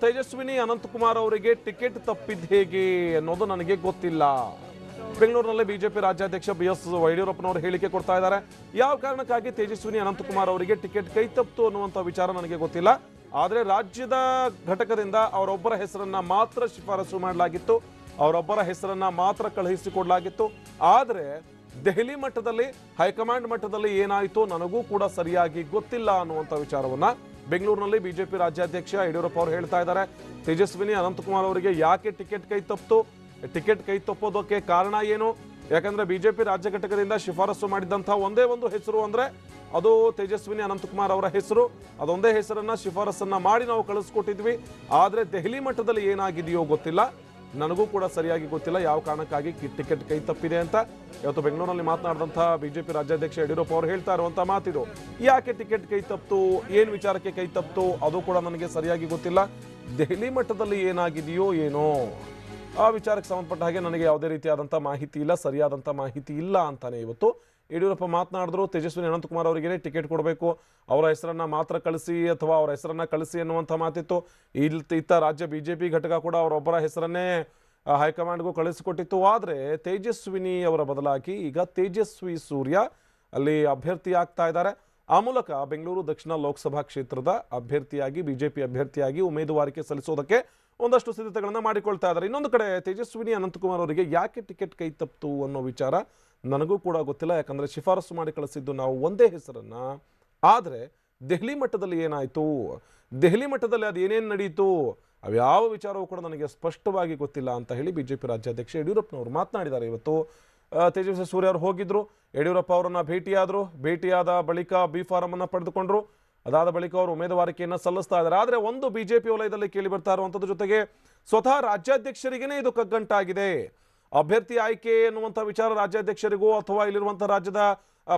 ತೇಜಸ್ವಿನಿ ಅನಂತಕುಮಾರ್ ಅವರಿಗೆ ಟಿಕೆಟ್ ತಪ್ಪಿದ್ದು ಹೇಗೆ ಅನ್ನೋದು ನನಗೆ ಗೊತ್ತಿಲ್ಲ. ಬೆಂಗಳೂರಿನಲ್ಲಿ ಬಿಜೆಪಿ ರಾಜ್ಯಾಧ್ಯಕ್ಷ BS ಯಡಿಯೂರಪ್ಪನವರು ಹೇಳಿಕೆ ಕೊಡ್ತಾ ಇದ್ದಾರೆ. ಯಾವ ಕಾರಣಕ್ಕಾಗಿ ತೇಜಸ್ವಿನಿ ಅನಂತಕುಮಾರ್ ಅವರಿಗೆ ಟಿಕೆಟ್ ಕೈ ತಪ್ಪಿತು ಅನ್ನುವಂಥ ವಿಚಾರ ನನಗೆ ಗೊತ್ತಿಲ್ಲ. ಆದರೆ ರಾಜ್ಯದ ಘಟಕದಿಂದ ಅವರೊಬ್ಬರ ಹೆಸರನ್ನ ಮಾತ್ರ ಶಿಫಾರಸು ಮಾಡಲಾಗಿತ್ತು, ಅವರೊಬ್ಬರ ಹೆಸರನ್ನ ಮಾತ್ರ ಕಳುಹಿಸಿಕೊಡಲಾಗಿತ್ತು. ಆದರೆ ದೆಹಲಿ ಮಟ್ಟದಲ್ಲಿ, ಹೈಕಮಾಂಡ್ ಮಟ್ಟದಲ್ಲಿ ಏನಾಯಿತು ನನಗೂ ಕೂಡ ಸರಿಯಾಗಿ ಗೊತ್ತಿಲ್ಲ ಅನ್ನುವಂಥ ವಿಚಾರವನ್ನ ಬೆಂಗಳೂರಿನಲ್ಲಿ ಬಿಜೆಪಿ ರಾಜ್ಯಾಧ್ಯಕ್ಷ ಯಡಿಯೂರಪ್ಪ ಅವರು ಹೇಳ್ತಾ ಇದ್ದಾರೆ. ತೇಜಸ್ವಿನಿ ಅನಂತಕುಮಾರ್ ಅವರಿಗೆ ಯಾಕೆ ಟಿಕೆಟ್ ಕೈ ತಪ್ಪಿತು, ಟಿಕೆಟ್ ಕೈ ತಪ್ಪೋದಕ್ಕೆ ಕಾರಣ ಏನು? ಯಾಕಂದ್ರೆ ಬಿಜೆಪಿ ರಾಜ್ಯ ಘಟಕದಿಂದ ಶಿಫಾರಸು ಮಾಡಿದಂತಹ ಒಂದೇ ಒಂದು ಹೆಸರು ಅಂದ್ರೆ ಅದು ತೇಜಸ್ವಿನಿ ಅನಂತಕುಮಾರ್ ಅವರ ಹೆಸರು. ಅದೊಂದೇ ಹೆಸರನ್ನ ಶಿಫಾರಸನ್ನ ಮಾಡಿ ನಾವು ಕಳಿಸ್ಕೊಟ್ಟಿದ್ವಿ. ಆದ್ರೆ ದೆಹಲಿ ಮಟ್ಟದಲ್ಲಿ ಏನಾಗಿದೆಯೋ ಗೊತ್ತಿಲ್ಲ, ನನಗೂ ಕೂಡ ಸರಿಯಾಗಿ ಗೊತ್ತಿಲ್ಲ ಯಾವ ಕಾರಣಕ್ಕಾಗಿ ಟಿಕೆಟ್ ಕೈ ತಪ್ಪಿದೆ ಅಂತ. ಇವತ್ತು ಬೆಂಗಳೂರಿನಲ್ಲಿ ಮಾತನಾಡಿದಂತಹ ಬಿಜೆಪಿ ರಾಜ್ಯಾಧ್ಯಕ್ಷ ಯಡಿಯೂರಪ್ಪ ಅವರು ಹೇಳ್ತಾ ಇರುವಂತಹ ಮಾತಿದು. ಯಾಕೆ ಟಿಕೆಟ್ ಕೈ ತಪ್ಪಿತು, ಏನ್ ವಿಚಾರಕ್ಕೆ ಕೈ ತಪ್ಪಿತು ಅದು ಕೂಡ ನನಗೆ ಸರಿಯಾಗಿ ಗೊತ್ತಿಲ್ಲ. ದೆಹಲಿ ಮಟ್ಟದಲ್ಲಿ ಏನಾಗಿದೆಯೋ ಏನೋ ಆ ವಿಚಾರಕ್ಕೆ ಸಂಬಂಧಪಟ್ಟ ಹಾಗೆ ನನಗೆ ಯಾವುದೇ ರೀತಿಯಾದಂಥ ಮಾಹಿತಿ ಇಲ್ಲ, ಸರಿಯಾದಂಥ ಮಾಹಿತಿ ಇಲ್ಲ ಅಂತಾನೆ ಇವತ್ತು ಯಡಿಯೂರಪ್ಪ ಮಾತನಾಡಿದ್ರು. ತೇಜಸ್ವಿನಿ ಅನಂತಕುಮಾರ್ ಅವರಿಗೆ ಟಿಕೆಟ್ ಕೊಡಬೇಕು, ಅವರ ಹೆಸರನ್ನ ಮಾತ್ರ ಕಳಿಸಿ ಅಥವಾ ಅವರ ಹೆಸರನ್ನ ಕಳಿಸಿ ಅನ್ನುವಂಥ ಮಾತಿತ್ತು. ಇತ್ತ ರಾಜ್ಯ ಬಿಜೆಪಿ ಘಟಕ ಕೂಡ ಅವರೊಬ್ಬರ ಹೆಸರನ್ನೇ ಹೈಕಮಾಂಡ್ಗೂ ಕಳಿಸಿಕೊಟ್ಟಿತ್ತು. ಆದರೆ ತೇಜಸ್ವಿನಿ ಅವರ ಬದಲಾಗಿ ಈಗ ತೇಜಸ್ವಿ ಸೂರ್ಯ ಅಲ್ಲಿ ಅಭ್ಯರ್ಥಿ ಆಗ್ತಾ ಇದ್ದಾರೆ. ಆ ಮೂಲಕ ಬೆಂಗಳೂರು ದಕ್ಷಿಣ ಲೋಕಸಭಾ ಕ್ಷೇತ್ರದ ಅಭ್ಯರ್ಥಿಯಾಗಿ, ಬಿಜೆಪಿ ಅಭ್ಯರ್ಥಿಯಾಗಿ ಉಮೇದುವಾರಿಕೆ ಸಲ್ಲಿಸೋದಕ್ಕೆ ಒಂದಷ್ಟು ಸಿದ್ಧತೆಗಳನ್ನು ಮಾಡಿಕೊಳ್ತಾ ಇದ್ದಾರೆ. ಇನ್ನೊಂದು ಕಡೆ ತೇಜಸ್ವಿನಿ ಅನಂತಕುಮಾರ್ ಅವರಿಗೆ ಯಾಕೆ ಟಿಕೆಟ್ ಕೈ ತಪ್ಪಿತು ಅನ್ನೋ ವಿಚಾರ ನನಗೂ ಕೂಡ ಗೊತ್ತಿಲ್ಲ. ಯಾಕಂದರೆ ಶಿಫಾರಸು ಮಾಡಿ ಕಳಿಸಿದ್ದು ನಾವು ಒಂದೇ ಹೆಸರನ್ನ. ಆದರೆ ದೆಹಲಿ ಮಟ್ಟದಲ್ಲಿ ಏನಾಯಿತು, ದೆಹಲಿ ಮಟ್ಟದಲ್ಲಿ ಅದು ಏನೇನು ನಡೀತು, ಅವ್ಯಾವ ವಿಚಾರವೂ ಕೂಡ ನನಗೆ ಸ್ಪಷ್ಟವಾಗಿ ಗೊತ್ತಿಲ್ಲ ಅಂತ ಹೇಳಿ ಬಿಜೆಪಿ ರಾಜ್ಯಾಧ್ಯಕ್ಷ ಯಡಿಯೂರಪ್ಪನವರು ಮಾತನಾಡಿದ್ದಾರೆ. ಇವತ್ತು ತೇಜಸ್ವಿ ಸೂರ್ಯ ಅವರು ಹೋಗಿದ್ರು, ಯಡಿಯೂರಪ್ಪ ಅವರನ್ನ ಭೇಟಿಯಾದ ಬಳಿಕ ಬಿ ಫಾರಂ ಅನ್ನು ಪಡೆದುಕೊಂಡ್ರು. ಅದಾದ ಬಳಿಕ ಅವರು ಉಮೇದುವಾರಿಕೆಯನ್ನು ಸಲ್ಲಿಸ್ತಾ ಇದ್ದಾರೆ. ಆದರೆ ಒಂದು ಬಿಜೆಪಿ ವಲಯದಲ್ಲಿ ಕೇಳಿ ಬರ್ತಾ ಇರುವಂಥದ್ದು, ಜೊತೆಗೆ ಸ್ವತಃ ರಾಜ್ಯಾಧ್ಯಕ್ಷರಿಗೇನೆ ಇದು ಕಗ್ಗಂಟಾಗಿದೆ. ಅಭ್ಯರ್ಥಿ ಆಯ್ಕೆ ಎನ್ನುವಂಥ ವಿಚಾರ ರಾಜ್ಯಾಧ್ಯಕ್ಷರಿಗೂ ಅಥವಾ ಇಲ್ಲಿರುವಂಥ ರಾಜ್ಯದ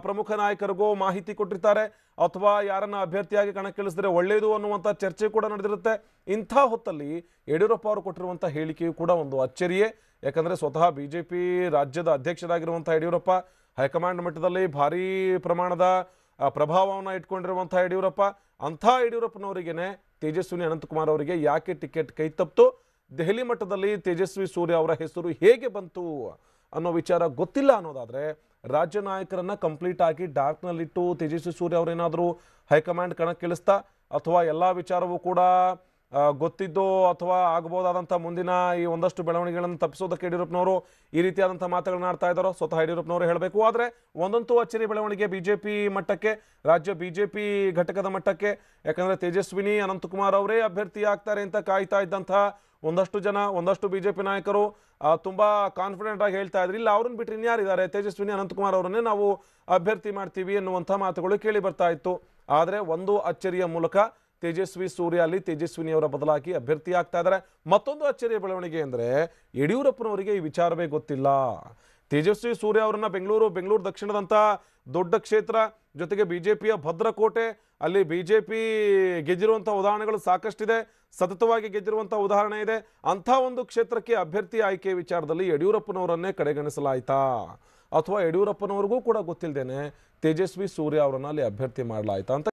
ಪ್ರಮುಖ ನಾಯಕರಿಗೂ ಮಾಹಿತಿ ಕೊಟ್ಟಿರ್ತಾರೆ, ಅಥವಾ ಯಾರನ್ನ ಅಭ್ಯರ್ಥಿಯಾಗಿ ಕಣಕ್ಕಿಳಿಸಿದ್ರೆ ಒಳ್ಳೆಯದು ಅನ್ನುವಂಥ ಚರ್ಚೆ ಕೂಡ ನಡೆದಿರುತ್ತೆ. ಇಂಥ ಹೊತ್ತಲ್ಲಿ ಯಡಿಯೂರಪ್ಪ ಅವರು ಕೊಟ್ಟಿರುವಂಥ ಹೇಳಿಕೆಯು ಕೂಡ ಒಂದು ಅಚ್ಚರಿಯೇ. ಯಾಕಂದರೆ ಸ್ವತಃ ಬಿಜೆಪಿ ರಾಜ್ಯದ ಅಧ್ಯಕ್ಷರಾಗಿರುವಂಥ ಯಡಿಯೂರಪ್ಪ, ಹೈಕಮಾಂಡ್ ಮಟ್ಟದಲ್ಲಿ ಭಾರೀ ಪ್ರಮಾಣದ ಪ್ರಭಾವವನ್ನು ಇಟ್ಕೊಂಡಿರುವಂಥ ಯಡಿಯೂರಪ್ಪ, ಅಂಥ ಯಡಿಯೂರಪ್ಪನವರಿಗೇನೆ ತೇಜಸ್ವಿನಿ ಅನಂತಕುಮಾರ್ ಅವರಿಗೆ ಯಾಕೆ ಟಿಕೆಟ್ ಕೈ ತಪ್ಪಿತು, ದೆಹಲಿ ಮಟ್ಟದಲ್ಲಿ ತೇಜಸ್ವಿ ಸೂರ್ಯ ಅವರ ಹೆಸರು ಹೇಗೆ ಬಂತು ಅನ್ನೋ ವಿಚಾರ ಗೊತ್ತಿಲ್ಲ ಅನ್ನೋದಾದರೆ, ರಾಜ್ಯ ನಾಯಕರನ್ನ ಕಂಪ್ಲೀಟ್ ಆಗಿ ಡಾರ್ಕ್ನಲ್ಲಿಟ್ಟು ತೇಜಸ್ವಿ ಸೂರ್ಯ ಅವರೇನಾದರೂ ಹೈಕಮಾಂಡ್ ಕಣಕ್ಕಿಳಿಸ್ತಾ, ಅಥವಾ ಎಲ್ಲ ವಿಚಾರವೂ ಕೂಡ ಗೊತ್ತಿದ್ದೋ ಅಥವಾ ಆಗಬಹುದಾದಂಥ ಮುಂದಿನ ಈ ಒಂದಷ್ಟು ಬೆಳವಣಿಗೆಗಳನ್ನು ತಪ್ಪಿಸೋದಕ್ಕೆ ಯಡಿಯೂರಪ್ಪನವರು ಈ ರೀತಿಯಾದಂಥ ಮಾತುಗಳನ್ನ ಆಡ್ತಾ ಇದ್ದಾರೋ ಸ್ವತಃ ಯಡಿಯೂರಪ್ಪನವರು ಹೇಳಬೇಕು. ಆದರೆ ಒಂದಂತೂ ಅಚ್ಚರಿ ಬೆಳವಣಿಗೆ ಬಿಜೆಪಿ ಮಟ್ಟಕ್ಕೆ, ರಾಜ್ಯ ಬಿಜೆಪಿ ಘಟಕದ ಮಟ್ಟಕ್ಕೆ. ಯಾಕಂದರೆ ತೇಜಸ್ವಿನಿ ಅನಂತಕುಮಾರ್ ಅವರೇ ಅಭ್ಯರ್ಥಿ ಆಗ್ತಾರೆ ಅಂತ ಕಾಯ್ತಾ ಇದ್ದಂಥ ಒಂದಷ್ಟು ಜನ, ಒಂದಷ್ಟು ಬಿಜೆಪಿ ನಾಯಕರು ತುಂಬ ಕಾನ್ಫಿಡೆಂಟ್ ಆಗಿ ಹೇಳ್ತಾ ಇದ್ರು, ಇಲ್ಲ ಅವ್ರನ್ನ ಬಿಟ್ಟರೆ ಇನ್ಯಾರಿದ್ದಾರೆ, ತೇಜಸ್ವಿನಿ ಅನಂತಕುಮಾರ್ ಅವರನ್ನೇ ನಾವು ಅಭ್ಯರ್ಥಿ ಮಾಡ್ತೀವಿ ಎನ್ನುವಂಥ ಮಾತುಗಳು ಕೇಳಿ ಬರ್ತಾ ಇತ್ತು. ಆದರೆ ಒಂದು ಅಚ್ಚರಿಯ ಮೂಲಕ ತೇಜಸ್ವಿ ಸೂರ್ಯ ಅಲ್ಲಿ ತೇಜಸ್ವಿನಿಯವರ ಬದಲಾಗಿ ಅಭ್ಯರ್ಥಿ ಆಗ್ತಾ ಇದ್ದಾರೆ. ಮತ್ತೊಂದು ಅಚ್ಚರಿಯ ಬೆಳವಣಿಗೆ ಅಂದರೆ ಯಡಿಯೂರಪ್ಪನವರಿಗೆ ಈ ವಿಚಾರವೇ ಗೊತ್ತಿಲ್ಲ. ತೇಜಸ್ವಿ ಸೂರ್ಯ ಅವರನ್ನ ಬೆಂಗಳೂರು ದಕ್ಷಿಣದಂಥ ದೊಡ್ಡ ಕ್ಷೇತ್ರ, ಜೊತೆಗೆ ಬಿಜೆಪಿಯ ಭದ್ರಕೋಟೆ, ಅಲ್ಲಿ ಬಿಜೆಪಿ ಗೆದ್ದಿರುವಂಥ ಉದಾಹರಣೆಗಳು ಸಾಕಷ್ಟಿದೆ, ಸತತವಾಗಿ ಗೆದ್ದಿರುವಂಥ ಉದಾಹರಣೆ ಇದೆ. ಅಂಥ ಒಂದು ಕ್ಷೇತ್ರಕ್ಕೆ ಅಭ್ಯರ್ಥಿ ಆಯ್ಕೆ ವಿಚಾರದಲ್ಲಿ ಯಡಿಯೂರಪ್ಪನವರನ್ನೇ ಕಡೆಗಣಿಸಲಾಯ್ತಾ, ಅಥವಾ ಯಡಿಯೂರಪ್ಪನವ್ರಿಗೂ ಕೂಡ ಗೊತ್ತಿಲ್ಲದೇನೆ ತೇಜಸ್ವಿ ಸೂರ್ಯ ಅವರನ್ನ ಅಲ್ಲಿ ಅಭ್ಯರ್ಥಿ ಮಾಡಲಾಯ್ತಾ ಅಂತ